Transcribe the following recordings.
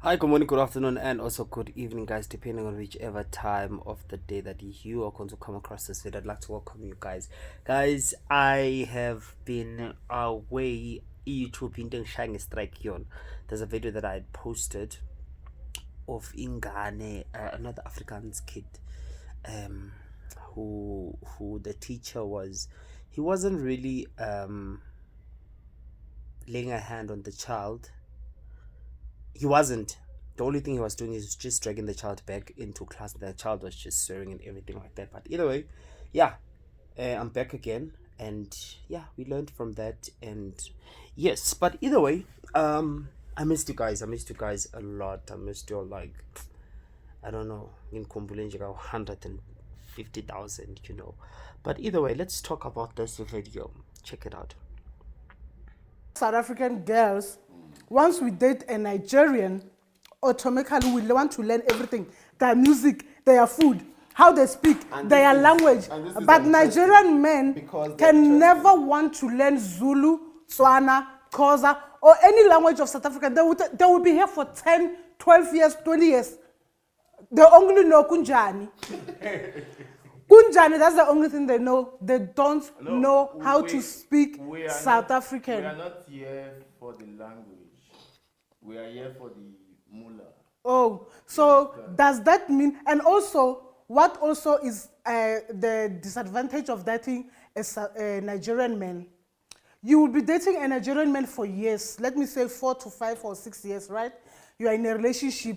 Hi, good morning, good afternoon, and also good evening, guys, depending on whichever time of the day that you are going to come across this video. I'd like to welcome you guys. Guys, I have been away YouTube in Shang Strike yon. There's a video that I had posted of Ingane, another Afrikaans kid, who the teacher was, he wasn't really laying a hand on the child. He wasn't. The only thing he was doing is just dragging the child back into class. The child was just swearing and everything like that. But either way, yeah, I'm back again, and yeah, we learned from that. And yes, but either way, I missed you guys. I missed you guys a lot. I missed you all, like, I don't know, in Kumbulenjika 150,000, you know. But either way, let's talk about this video. Check it out. South African girls, once we date a Nigerian, automatically we want to learn everything: their music, their food, how they speak, their language. But Nigerian men can never want to learn Zulu, Tswana, Xhosa, or any language of South Africa. They will be here for 10, 12 years, 20 years. They only know Kunjani. Kunjani, that's the only thing they know. They don't know how to speak South African. We are not here for the language. We are here for the mullah. Oh, so does that mean, and also, what also is the disadvantage of dating a Nigerian man? You will be dating a Nigerian man for years, let me say 4 to 5 or 6 years, right? You are in a relationship.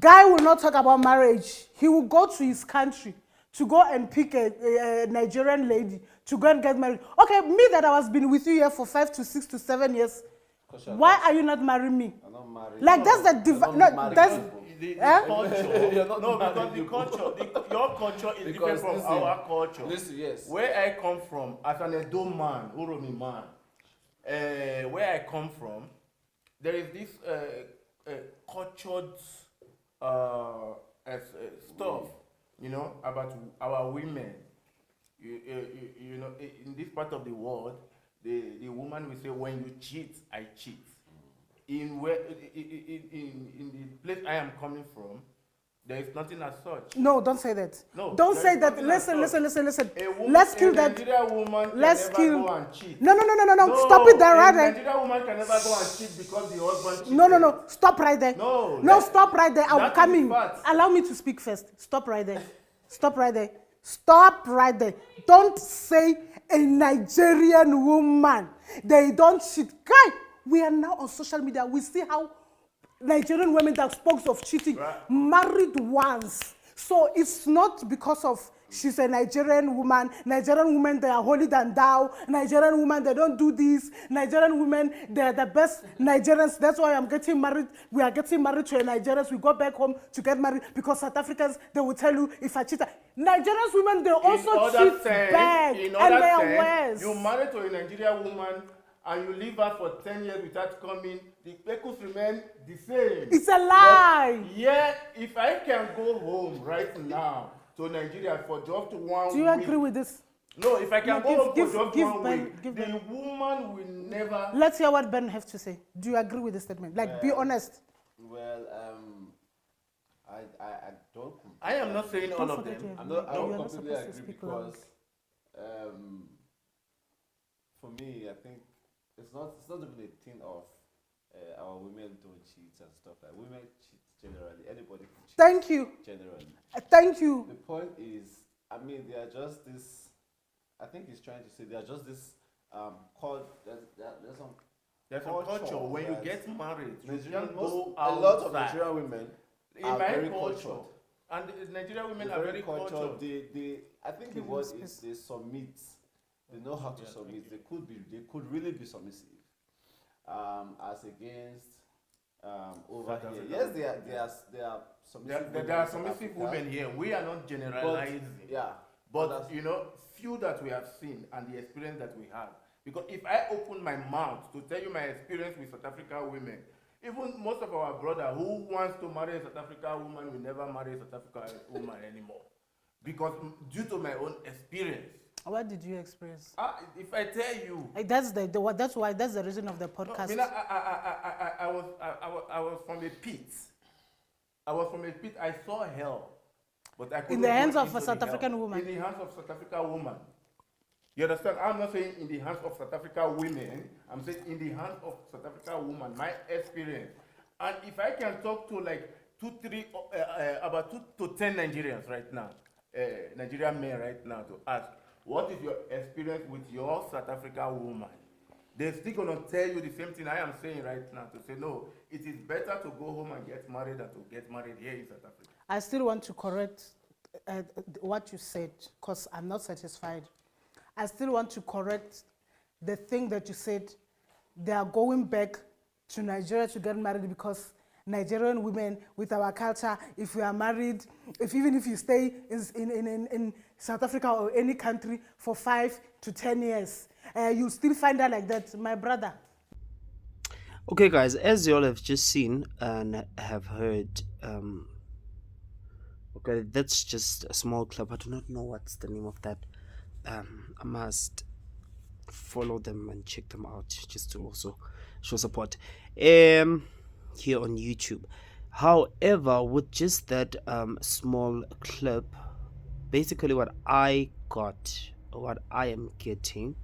Guy will not talk about marriage. He will go to his country to go and pick a Nigerian lady to go and get married. Okay, me that I was been with you here for 5 to 6 to 7 years. Why are you not marrying me? I'm not married. Like that's the that's The culture. No, because the culture, your culture is different from our culture. Listen, yes. Where I come from, as an Edo man, Uromi man, where I come from, there is this cultured stuff, you know, about our women. You know, in this part of the world, the woman will say, when you cheat, I cheat. In the place I am coming from, there is nothing as such. no, don't say that. No, don't say that. Listen. Let's kill that. Nigerian woman Let's can kill. never go and cheat. No. Stop it there, right A there. Nigerian woman can never go and cheat because the husband cheated. No. Stop right there. No, Stop right there. I'm that is coming. fact. Allow me to speak first. Stop right there. Stop right there. Stop right there. Don't say a Nigerian woman. They don't cheat. Guy, we are now on social media. We see how Nigerian women that spoke of cheating married once. So it's not because of she's a Nigerian woman. Nigerian women, they are holier than thou. Nigerian women, they don't do this. Nigerian women, they are the best Nigerians. That's why I'm getting married. We are getting married to a Nigerians. We go back home to get married because South Africans, they will tell you if I cheat. Nigerian women, they also cheat back. And they are worse. You marry to a Nigerian woman and you leave her for 10 years without coming, the pecus remain the same. It's a lie. But yeah, if I can go home right now to Nigeria for just 1 week. Do you agree with this? No, if I can go home for just 1 Ben, week, give the Ben. woman will never. Let's hear what Ben has to say. Do you agree with the statement? Like, be honest. Well, I don't. I am not saying all of forget them. you I'm not. I No, don't you're not completely supposed to agree speak loud. because, for me, I think it's not even a thing of our women don't cheat and stuff like. Women cheat generally. Anybody can cheat. Thank you. Generally. Thank you. The point is, I mean, they are just this. I think he's trying to say they are just this. There's some. There's a culture when you that get married, you Nigerian, can't go a lot of outside. Nigerian women In are my very culture, cultured. and the Nigerian women They're are very cultured. I think the Give word them is space. they submit. They know how to Yeah, submit. thank They could really be submissive. As against over South here. Africa. Yes, they are submissive. There are in South submissive Africa, women here. We are not but generalizing. yeah, But that's- you know, few that we have seen and the experience that we have. Because if I open my mouth to tell you my experience with South African women, even most of our brother who wants to marry a South African woman will never marry a South African woman anymore. Because due to my own experience. What did you experience? If I tell you, That's the reason of the podcast. I I was from a pit. I was from a pit. I saw hell, but I couldn't the go hands of into a South the hell. African woman. In the hands of South African woman. You understand? I'm not saying in the hands of South African women. I'm saying in the hands of South African woman. My experience. And if I can talk to like about 2 to 10 Nigerians right now, Nigerian men right now, to ask, what is your experience with your South African woman? They're still gonna tell you the same thing I am saying right now, to say no, it is better to go home and get married than to get married here in South Africa. I still want to correct what you said because I'm not satisfied. I still want to correct the thing that you said. They are going back to Nigeria to get married because Nigerian women, with our culture, if we are married, even if you stay in South Africa or any country for 5 to 10 years, you'll still find her like that, my brother. Okay, guys, as you all have just seen and have heard, okay, that's just a small clip. I do not know what's the name of that. I must follow them and check them out just to also show support here on YouTube. However, with just that small clip, basically what I got, what I am getting,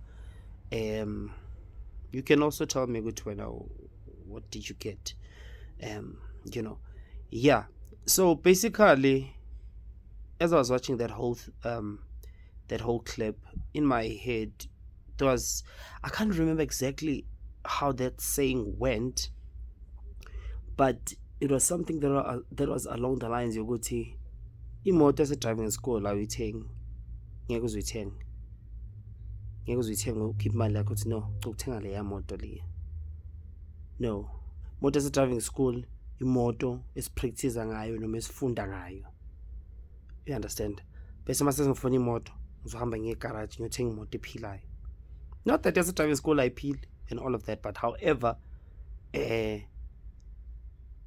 you can also tell me which one, what did you get, yeah. So basically, as I was watching that whole clip, in my head there was, I can't remember exactly how that saying went, but it was something that was along the lines yokuthi imoto ese-driving school awuyithengi, ngeke uzuyithenga, ngeke uzuyithenga ukhiphe imali yakho uthi no ukuthenga leya moto leya. No, moto ese-driving school imoto esipractice ngayo noma esifunda ngayo, you understand. Bese mase ngifuna imoto ngizohamba ngegarage ngiyothenga imoto ephilayo. Not that ese-driving school ayiphili and all of that, but however,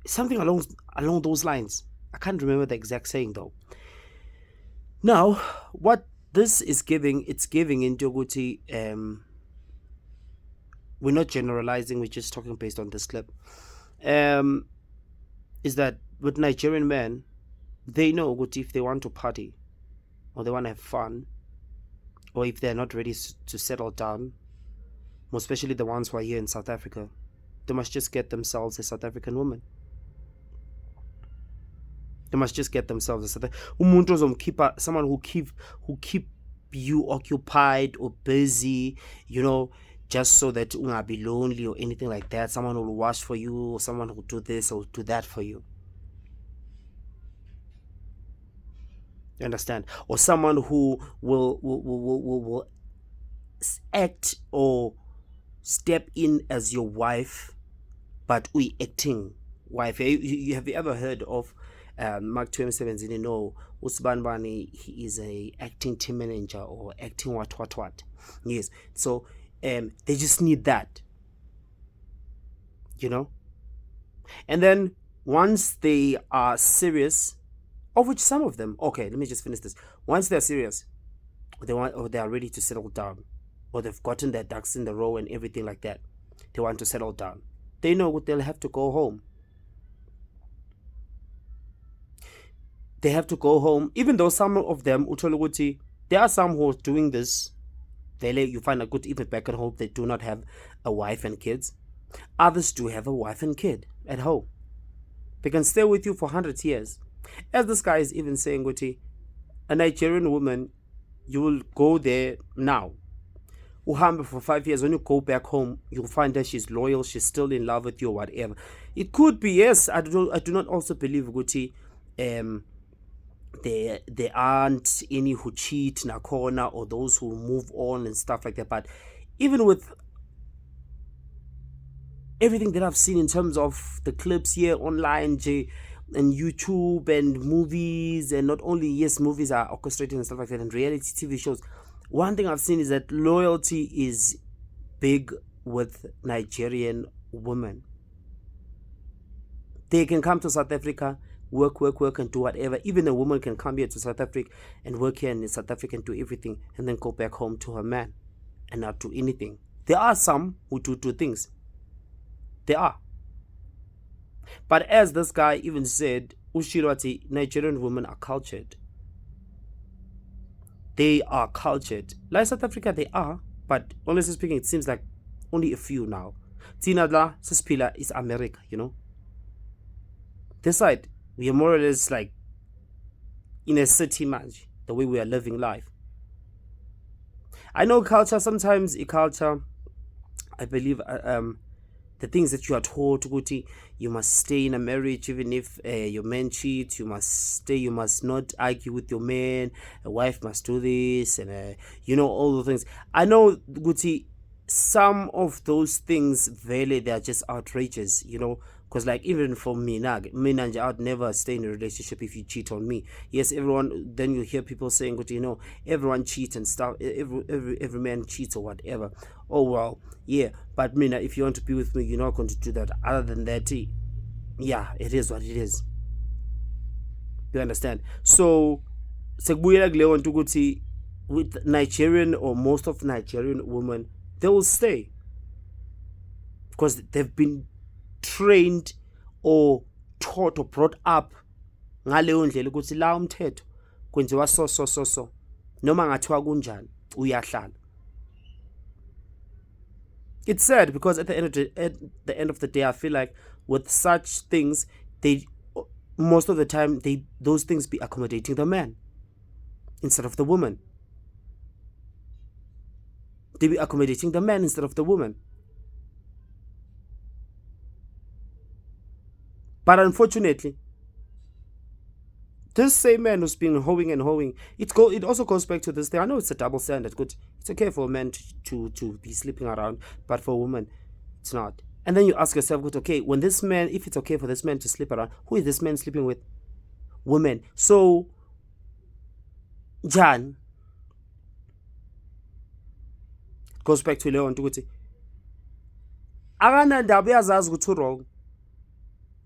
something along those lines. I can't remember the exact saying though. Now, what this is giving, it's giving into ukuthi, we're not generalizing, we're just talking based on this clip, is that with Nigerian men, they know ukuthi if they want to party or they want to have fun, or if they're not ready to settle down, more especially the ones who are here in South Africa, they must just get themselves a South African woman. They must just get themselves a South African someone who keep you occupied or busy, just so that you won't be lonely or anything like that. Someone who will wash for you, or someone who will do this or do that for you. You understand? Or someone who will act or step in as your wife, but we acting wife. Have you ever heard of Mark 27? No, Usbanbani, he is a acting team manager or acting what. Yes. So they just need that. And then once they are serious, of which some of them, okay, let me just finish this. Once they're serious, or they are ready to settle down, or they've gotten their ducks in the row and everything like that, they want to settle down, they know they'll have to go home. They have to go home, even though some of them, there are some who are doing this. You find a good, even back at home, they do not have a wife and kids. Others do have a wife and kid at home. They can stay with you for 100 years. As this guy is even saying, a Nigerian woman, you will go there now. Uhambe for 5 years. When you go back home, you'll find that she's loyal, she's still in love with you, or whatever. It could be, yes. I do not also believe there aren't any who cheat nakhona, or those who move on and stuff like that. But even with everything that I've seen in terms of the clips here online, and YouTube and movies, and not only, yes, movies are orchestrated and stuff like that, and reality TV shows, one thing I've seen is that loyalty is big with Nigerian women. They can come to South Africa, work and do whatever. Even a woman can come here to South Africa and work here in South Africa and do everything, and then go back home to her man and not do anything. There are some who do things. There are. But as this guy even said, Ushirwati, Nigerian women are cultured. They are cultured. Like South Africa, they are. But honestly speaking, it seems like only a few now. Tina la Sispila is America, you know. This side, we are more or less like in a city match, the way we are living life. I know culture, sometimes a culture, I believe, the things that you are taught, Guti, you must stay in a marriage even if your man cheats, you must stay, you must not argue with your man, a wife must do this, and you know, all the things. I know, Guti, some of those things, really, they are just outrageous, you know, because like even for me, I'd never stay in a relationship if you cheat on me. Yes, everyone, then you hear people saying, you know, everyone cheats and stuff, every man cheats or whatever. Oh well, yeah, but Mina, if you want to be with me, you're not going to do that. Other than that, yeah, it is what it is. You understand? So sekubuyela kuleyo nto ukuthi with Nigerian or most of Nigerian women, they will stay because they've been trained or taught or brought up ngaleyo ndlela ukuthi la umthetho kwenziwa so noma ngathiwa kunjani uyahlala. It's sad because at the end of the day, I feel like with such things, they most of the time those things be accommodating the man instead of the woman. They be accommodating the man instead of the woman. But unfortunately, this same man who's been hoeing and hoeing, it also goes back to this thing. I know it's a double standard. Good, it's okay for a man to be sleeping around, but for a woman, it's not. And then you ask yourself, good, okay, when this man, if it's okay for this man to sleep around, who is this man sleeping with? Women. So, Jan goes back to Leon Tuguti. Wrong.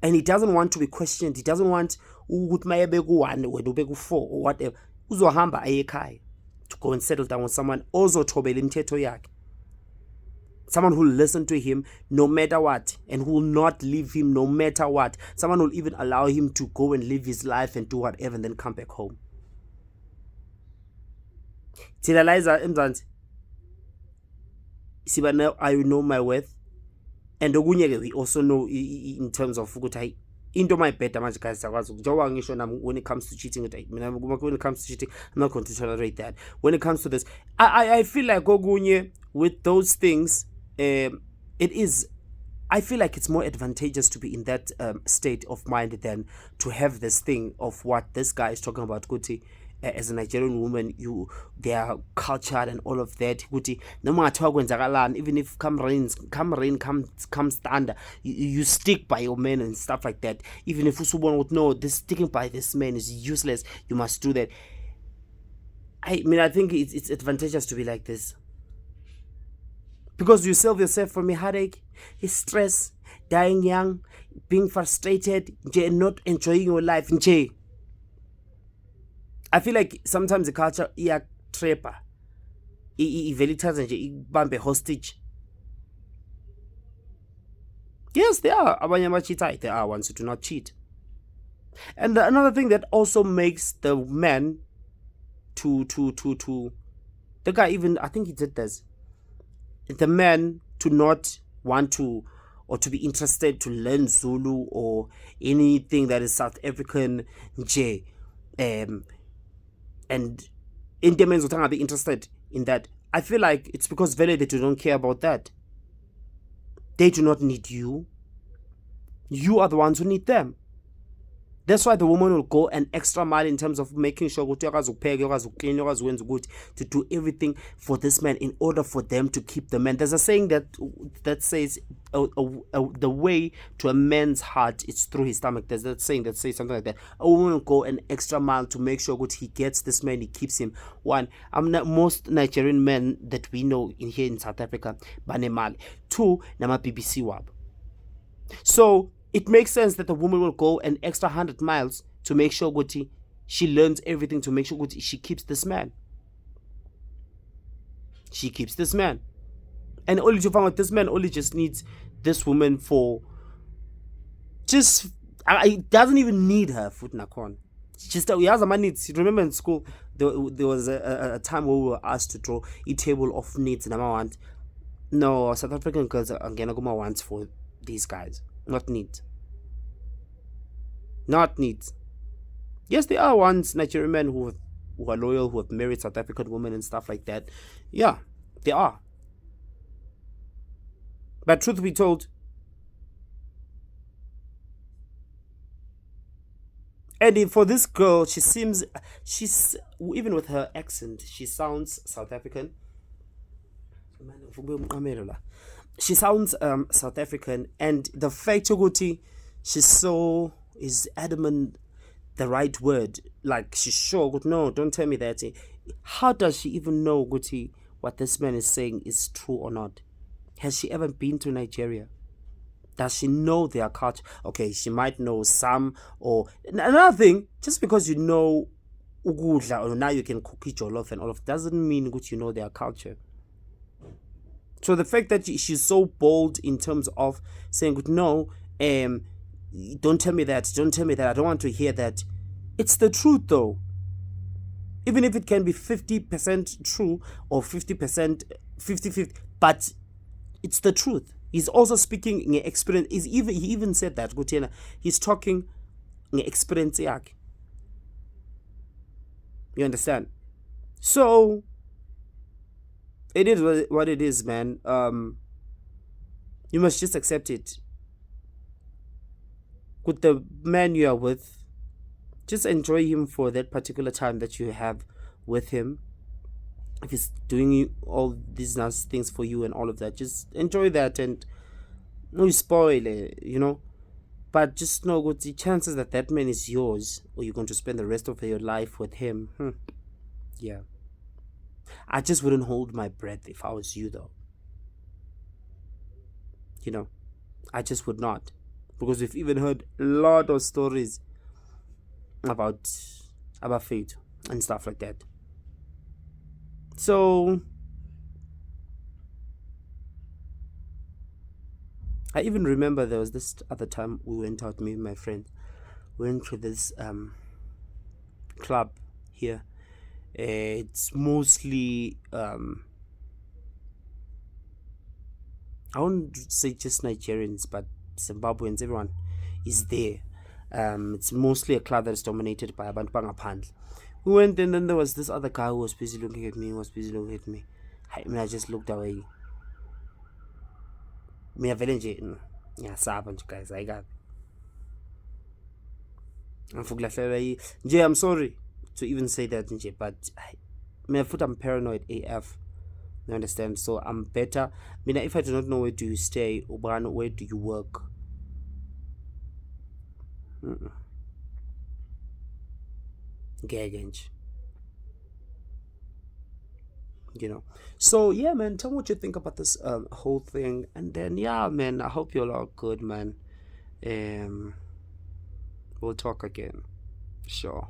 And he doesn't want to be questioned. He doesn't want ukuthi mayebe ku-1 wena ube ku-4 or whatever. Uzohamba aye ekhaya to go and settle down with someone ozothobela imithetho yakhe. Someone who will listen to him no matter what and who will not leave him no matter what. Someone who will even allow him to go and live his life and do whatever and then come back home. Thina Liza eMzansi siba I know my worth. And okunye we also know in terms of ukuthi into my better manje guys sakwazi njengoba ngisho nami when it comes to cheating when it comes to cheating I'm not going to tolerate that. When it comes to this, I feel like okunye with those things, it is, I feel like it's more advantageous to be in that state of mind than to have this thing of what this guy is talking about. Kuti, as a Nigerian woman, they are cultured and all of that. Kuti, no matter what, even if come rain comes thunder, you stick by your man and stuff like that. Even if someone would know this sticking by this man is useless, you must do that. I mean, I think it's advantageous to be like this. Because you save yourself from a headache, stress, dying young, being frustrated, not enjoying your life. I feel like sometimes the culture trapper. Very ibambe hostage. Yes, they are. There are ones who do not cheat. And another thing that also makes the man the guy, even I think he did this. The man to not want to or to be interested to learn Zulu or anything that is South African, and Indians would be interested in that. I feel like it's because they don't care about that. They do not need you. You are the ones who need them. That's why the woman will go an extra mile in terms of making sure to do everything for this man in order for them to keep the man. There's a saying that says the way to a man's heart is through his stomach. There's that saying that says something like that. A woman will go an extra mile to make sure he gets this man, he keeps him. One, most Nigerian men that we know here in South Africa, banemali. Two, nama BBC wab. So it makes sense that the woman will go an extra 100 miles to make sure she learns everything to make sure she keeps this man. She keeps this man. And only to find out this man only just needs this woman for just it doesn't even need her foot nakon. Just uyazi ama needs. Remember in school there was a time where we were asked to draw a table of needs and want. No, South African girls are gonna go wants for these guys, not needs. Not needs. Yes, there are ones Nigerian men who are loyal, who have married South African women and stuff like that. Yeah, there are. But truth be told, and for this girl, she's even with her accent, she sounds South African. She sounds South African, and the fact Guti, is adamant the right word. Like she's sure, but no, don't tell me that. How does she even know Guti what this man is saying is true or not? Has she ever been to Nigeria? Does she know their culture? Okay, she might know some, or another thing. Just because you know ukudla or now you can cook jollof and all of, doesn't mean that you know their culture. So the fact that she's so bold in terms of saying, no, don't tell me that, I don't want to hear that. It's the truth though. Even if it can be 50% true or 50%, 50-50, but it's the truth. He's also speaking in experience. He even said that, Gutiena, he's talking in experience. You understand? So it is what it is, man. You must just accept it. With the man you are with, just enjoy him for that particular time that you have with him. If he's doing all these nice things for you and all of that, just enjoy that and no spoil it, But just know what the chances that man is yours, or you're going to spend the rest of your life with him. Yeah. I just wouldn't hold my breath if I was you, though. I just would not. Because we've even heard a lot of stories about fate and stuff like that. So I even remember there was this other time we went out, me and my friend. We went to this club here. It's mostly I won't say just Nigerians, but Zimbabweans, everyone is there. It's mostly a club that is dominated by abantu bangaphandle. We went, and then there was this other guy who was busy looking at me. I just looked away. Me vele nje ngiyasaba nje guys, ayikabi. I'm sorry to even say that nje, but I'm paranoid AF. You understand? So I'm better. If I do not know where do you stay, where do you work? So yeah, man, tell me what you think about this whole thing, and then yeah, man, I hope you're all good, man. We'll talk again, sure.